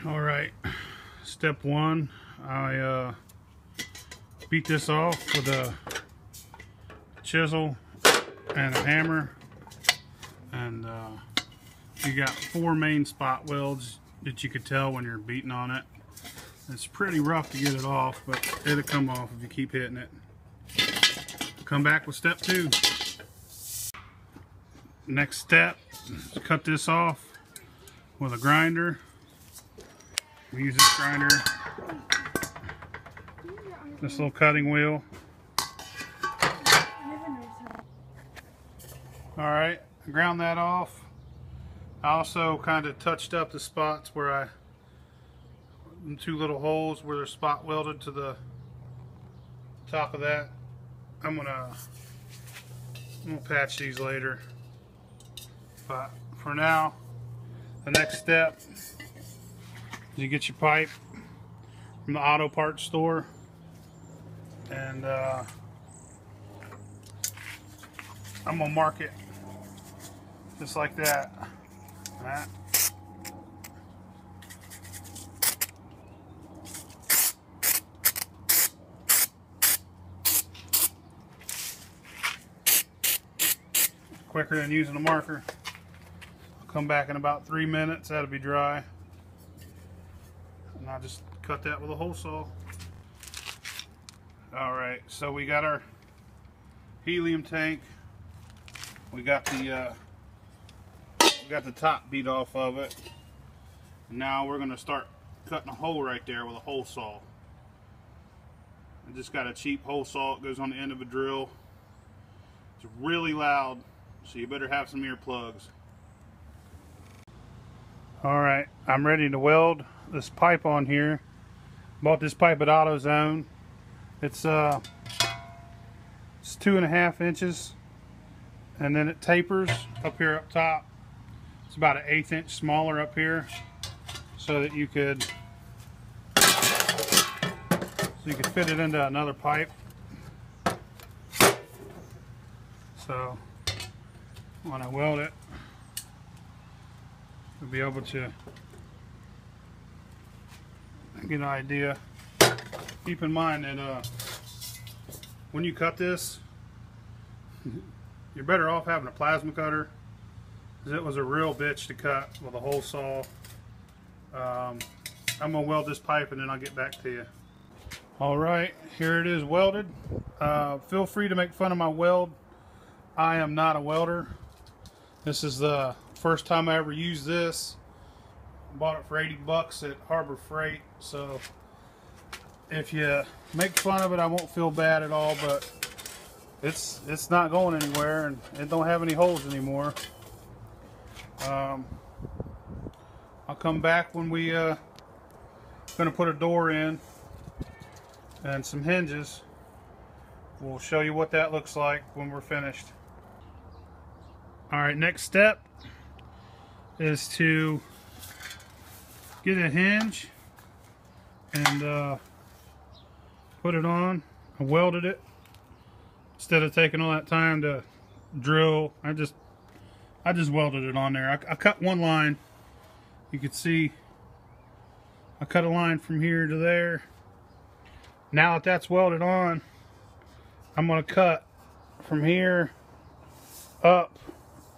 All right, step one, I beat this off with a chisel and a hammer, and you got 4 main spot welds that you could tell when you're beating on it. It's pretty rough to get it off, but it'll come off if you keep hitting it. Come back with step 2. Next step is cut this off with a grinder. We use this grinder, this little cutting wheel. Alright, I ground that off. I also kind of touched up the spots where 2 little holes where they're spot welded to the top of that. I'm gonna patch these later. But for now, the next step is you get your pipe from the auto parts store, and I'm gonna mark it just like that. Quicker than using a marker. I'll come back in about 3 minutes. That'll be dry. And I'll just cut that with a hole saw. Alright, so we got our helium tank. We got the top beat off of it. And now we're going to start cutting a hole right there with a hole saw. I just got a cheap hole saw. It goes on the end of a drill. It's really loud, so you better have some earplugs. Alright, I'm ready to weld this pipe on here. Bought this pipe at AutoZone. It's 2.5 inches, and then it tapers up here up top. It's about an 1/8 inch smaller up here, so that you could fit it into another pipe. So when I weld it, you'll be able to get an idea. Keep in mind that when you cut this, you're better off having a plasma cutter, because it was a real bitch to cut with a hole saw. I'm gonna weld this pipe and then I'll get back to you. Alright, here it is welded. Feel free to make fun of my weld. I am not a welder. This is the first time I ever used this. Bought it for 80 bucks at Harbor Freight, so if you make fun of it, I won't feel bad at all, but it's not going anywhere, and it don't have any holes anymore. I'll come back when we gonna put a door in and some hinges. We'll show you what that looks like when we're finished. Alright, next step is to get a hinge and put it on. I welded it instead of taking all that time to drill. I just welded it on there. I cut one line. You can see I cut a line from here to there. Now that that's welded on, I'm going to cut from here up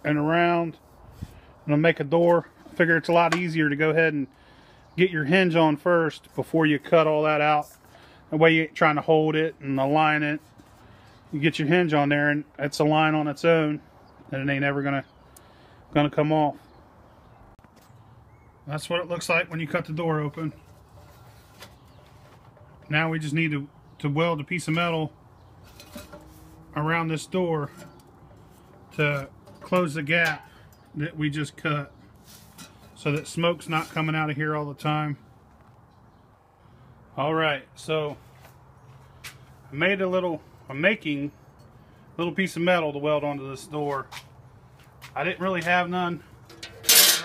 and around. I'm going to make a door. I figure it's a lot easier to go ahead and get your hinge on first before you cut all that out. That way you ain't trying to hold it and align it. You get your hinge on there and it's a line on its own, and it ain't ever gonna come off. That's what it looks like when you cut the door open. Now we just need to weld a piece of metal around this door to close the gap that we just cut, so that smoke's not coming out of here all the time. Alright, so I'm making a little piece of metal to weld onto this door. I didn't really have none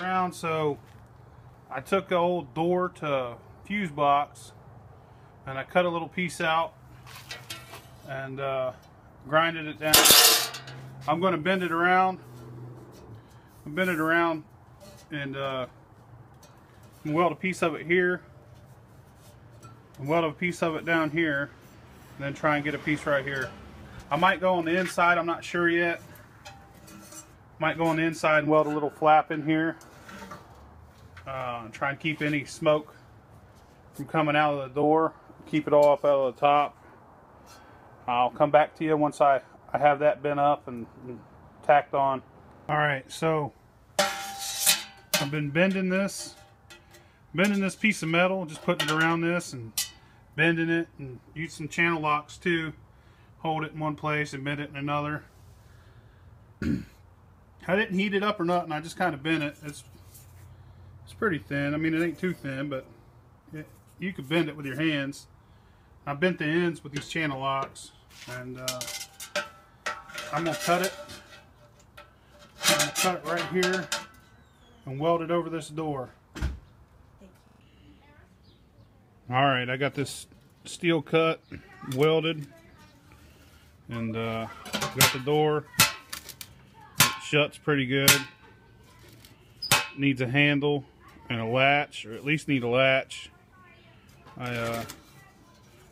around, so I took the old door to fuse box and I cut a little piece out and grinded it down. I'm going to bend it around and weld a piece of it here, and weld a piece of it down here, and then try and get a piece right here. I might go on the inside, I'm not sure yet. Might go on the inside and weld a little flap in here. Try and keep any smoke from coming out of the door. Keep it all up out of the top. I'll come back to you once I have that bent up and tacked on. Alright, so I've been bending this piece of metal, just putting it around this and bending it, and use some channel locks too. Hold it in one place and bend it in another. I didn't heat it up or nothing, I just kind of bent it. It's pretty thin. I mean, it ain't too thin, but you could bend it with your hands. I bent the ends with these channel locks, and I'm gonna cut it. I'm gonna cut it right here and weld it over this door. Alright, I got this steel cut, welded, and got the door. It shuts pretty good. Needs a handle and a latch, or at least need a latch.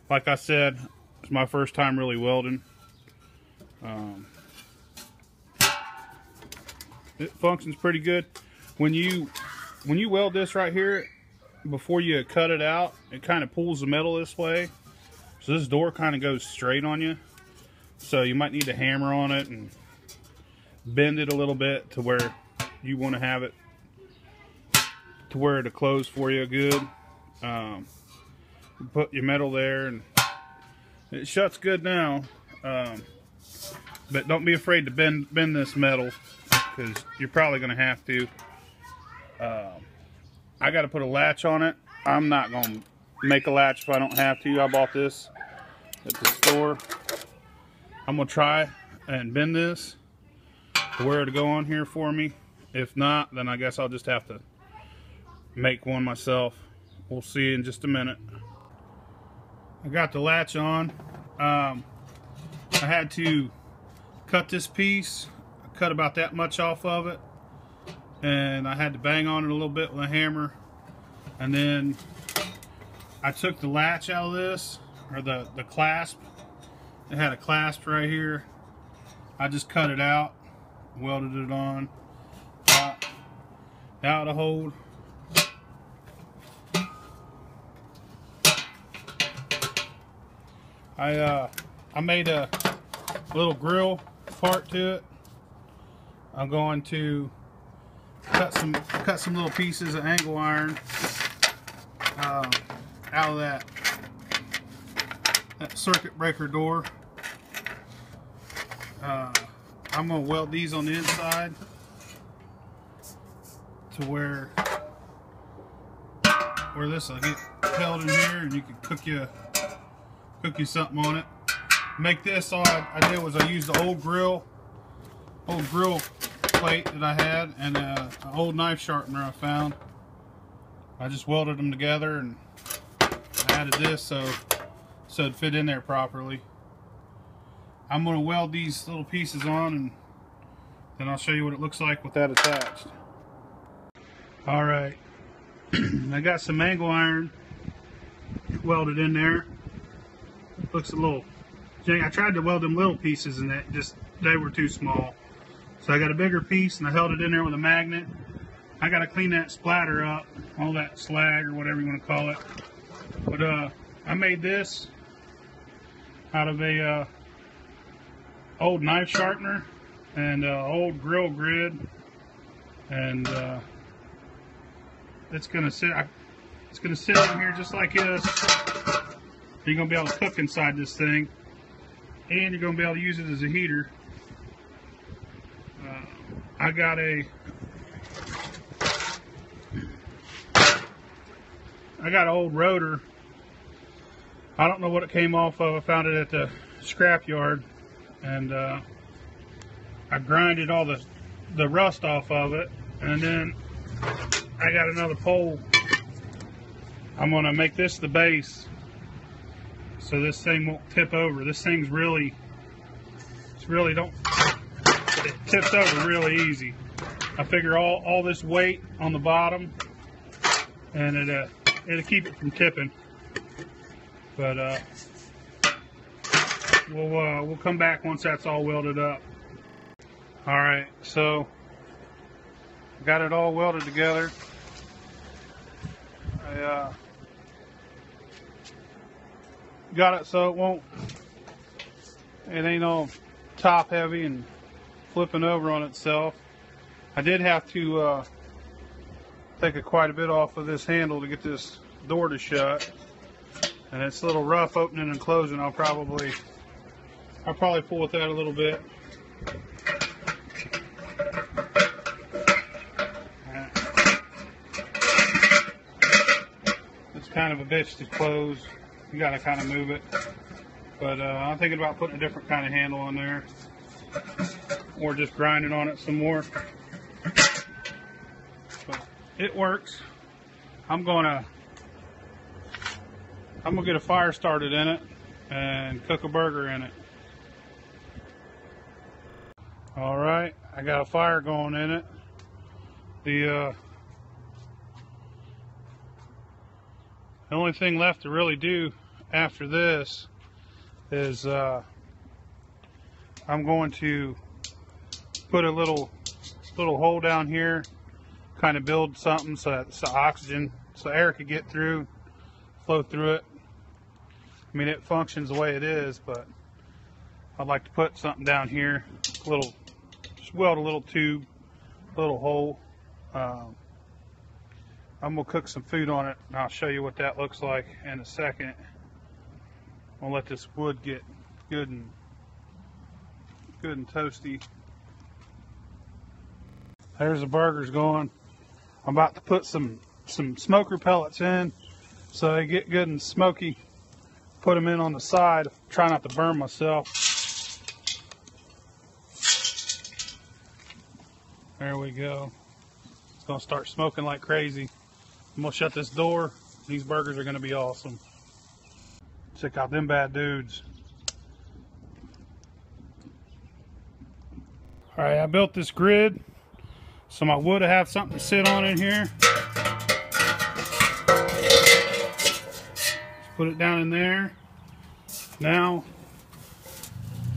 Like I said, it's my first time really welding. It functions pretty good. When you weld this right here, before you cut it out, it kind of pulls the metal this way, so this door kind of goes straight on you. So you might need to hammer on it and bend it a little bit to where you want to have it to where it'll close for you good. Put your metal there, and it shuts good now. But don't be afraid to bend this metal, because you're probably going to have to. I got to put a latch on it. I'm not going to make a latch if I don't have to. I bought this at the store. I'm going to try and bend this to where to go on here for me. If not, then I guess I'll just have to make one myself. We'll see in just a minute. I got the latch on. I had to cut this piece. I cut about that much off of it, and I had to bang on it a little bit with a hammer, and then I took the latch out of this, or the clasp. It had a clasp right here. I just cut it out, welded it on, out of hold. I made a little grill part to it. I'm going to cut some little pieces of angle iron out of that circuit breaker door. I'm going to weld these on the inside to where this will get held in here, and you can cook you something on it. Make this, all I did was I used the old grill plate that I had, and an old knife sharpener I found. I just welded them together, and I added this so it'd fit in there properly. I'm going to weld these little pieces on, and then I'll show you what it looks like with that attached. Alright, I got some angle iron welded in there. Looks a little jank. I tried to weld them little pieces, and they were too small. So I got a bigger piece, and I held it in there with a magnet. I got to clean that splatter up, all that slag or whatever you want to call it. But I made this out of a old knife sharpener and old grill grid, and it's gonna sit in here just like this. You're gonna be able to cook inside this thing, and you're gonna be able to use it as a heater. I got an old rotor. I don't know what it came off of. I found it at the scrap yard, and I grinded all the rust off of it, and then I got another pole. I'm gonna make this the base, so this thing won't tip over. This thing's it tips over really easy. I figure all this weight on the bottom and it'll keep it from tipping. But we'll come back once that's all welded up. All right, so got it all welded together. I got it so it ain't all top heavy and flipping over on itself. I did have to take quite a bit off of this handle to get this door to shut, and it's a little rough opening and closing. I'll probably fool with that a little bit. It's kind of a bitch to close. You gotta kind of move it. But I'm thinking about putting a different kind of handle on there, or just grinding on it some more. But it works. I'm gonna get a fire started in it and cook a burger in it. All right, I got a fire going in it. The only thing left to really do after this is I'm going to put a little hole down here, kind of build something so that the oxygen, so air could get through, flow through it. I mean, it functions the way it is, but I'd like to put something down here, just weld a little tube, a little hole. I'm gonna cook some food on it, and I'll show you what that looks like in a second. I'll let this wood get good and toasty. There's the burgers going. I'm about to put some smoker pellets in so they get good and smoky. Put them in on the side. Try not to burn myself. There we go. It's gonna start smoking like crazy. I'm gonna shut this door. These burgers are gonna be awesome. Check out them bad dudes. All right, I built this grid so my wood will have something to sit on in here. Just put it down in there. Now,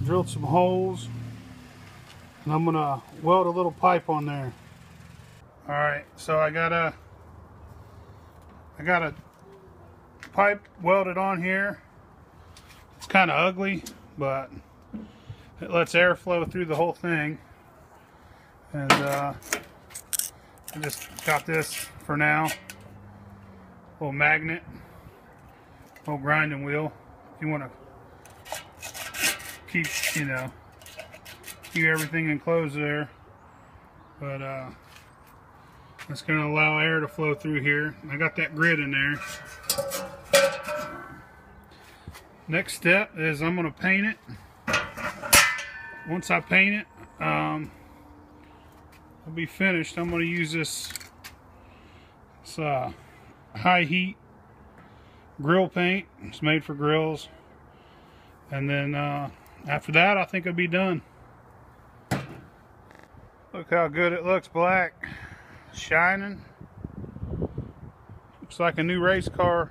drilled some holes, and I'm gonna weld a little pipe on there. All right, so I got a pipe welded on here. It's kind of ugly, but it lets air flow through the whole thing. And I just got this for now. Little magnet, little grinding wheel. If you want to keep everything enclosed there. But it's going to allow air to flow through here. I got that grid in there. Next step is I'm going to paint it. Once I paint it, I'll be finished. I'm going to use this high heat grill paint. It's made for grills. And then after that, I think it'll be done. Look how good it looks, black, shining. Looks like a new race car.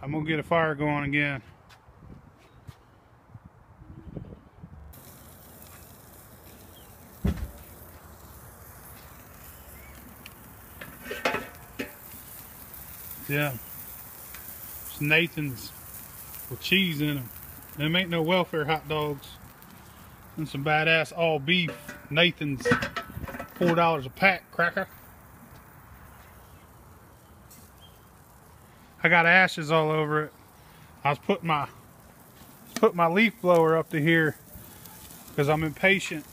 I'm gonna get a fire going again. Yeah, it's Nathan's with cheese in them. Them ain't no welfare hot dogs. And some badass all beef Nathan's, $4 a pack cracker. I got ashes all over it. I was putting my leaf blower up to here because I'm impatient.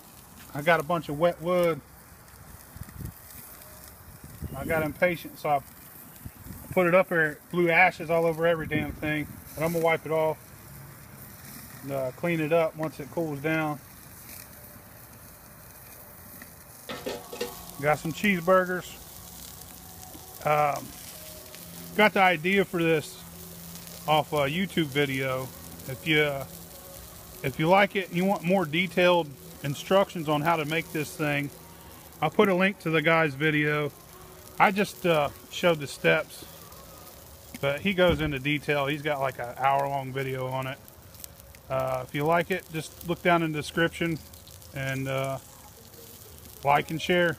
I got a bunch of wet wood. I got impatient, so I put it up there. It blew ashes all over every damn thing. But I'm gonna wipe it off and clean it up once it cools down. Got some cheeseburgers Got the idea for this off a YouTube video. If you like it and you want more detailed instructions on how to make this thing, I'll put a link to the guy's video. I just showed the steps, but he goes into detail. He's got like an hour-long video on it. If you like it, just look down in the description and like and share.